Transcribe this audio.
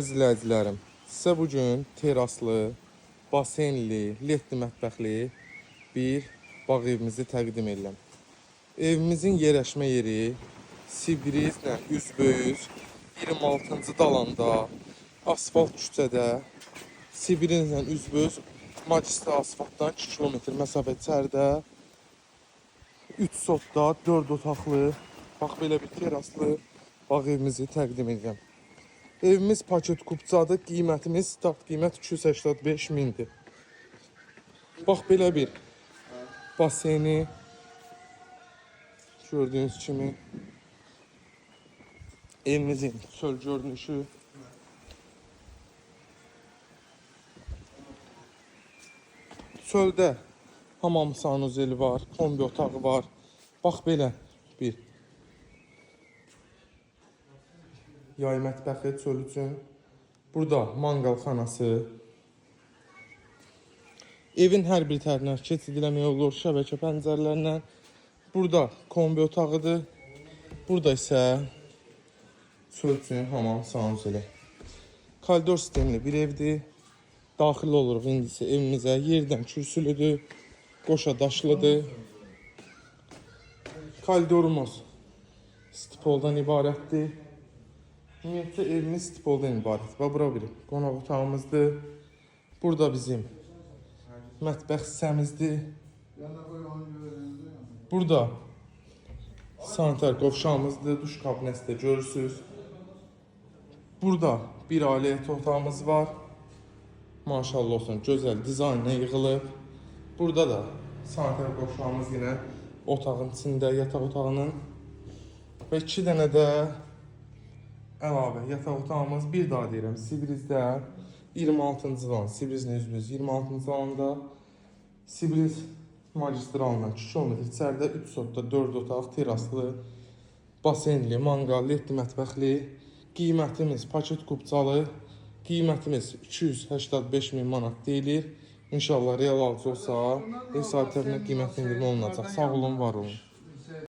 İzləyicilərim, sizə bugün teraslı, basenli, ledli mətbəxli bir bağ evimizi təqdim edirəm. Evimizin yerləşmə yeri Sibrizlə üzbəüz 26-cı dalanda, asfalt küçədə, Sibrizlə üzbəüz magistral asfaltdan 2 km məsafə içəridə, 3 sotda, 4 otaqlı, bax belə bir teraslı bağ evimizi təqdim edirəm. Evimiz paket kupçadır. Qiymətimiz start qiymət 285 mindir. Bax belə bir baseni gördüyünüz kimi evimizin çöl görünüşü. Çöldə hamam sanuzeli var, kombi otağı var. Bax belə bir yay mətbəxi çöl üçün. Burada manqal xanası. Evin hər bir tərəfinə keçid eləmək olur şəbəkə pəncərələrinə. Burada kombi otağıdır. Burada isə çöl üçün hamam sanuzeli. Koridor sistemli bir evdir. Daxil oluruq indi isə evimizə. Yerdən kürsülüdür. Qoşa daşlıdır. Koridorumuz stipoldan ibarətdir. Ümumiyyətlə evimiz stipoldan ibarət. Və bura bir qonaq otağımızdır. Burada bizim mətbəx hissəmizdir. Burada sanitar qovşağımızdır. Duş kabineti də görürsünüz. Burada bir ailət otağımız var. Maşallah olsun, gözəl dizaynla yığılıb. Burada da sanitar qovşağımız yine otağın içində, yataq otağının. Və 2 dənə də əlavə yataq otağımız, bir daha deyirəm, Sibrizdə 26-cı dan, Sibrizlə üzbəüz 26-cı danda, Sibriz magistralından 2 km içəridə 3 sotda 4 otaq, teraslı, basenli, manqal, ledli mətbəxli. Qiymətimiz paket kupçalı, qiymətimiz 285 min manat deyilir. İnşallah real alıcı olsa ev sahibi tərəfindən qiymət endirmə olunacaq. Sağ olun, var olun.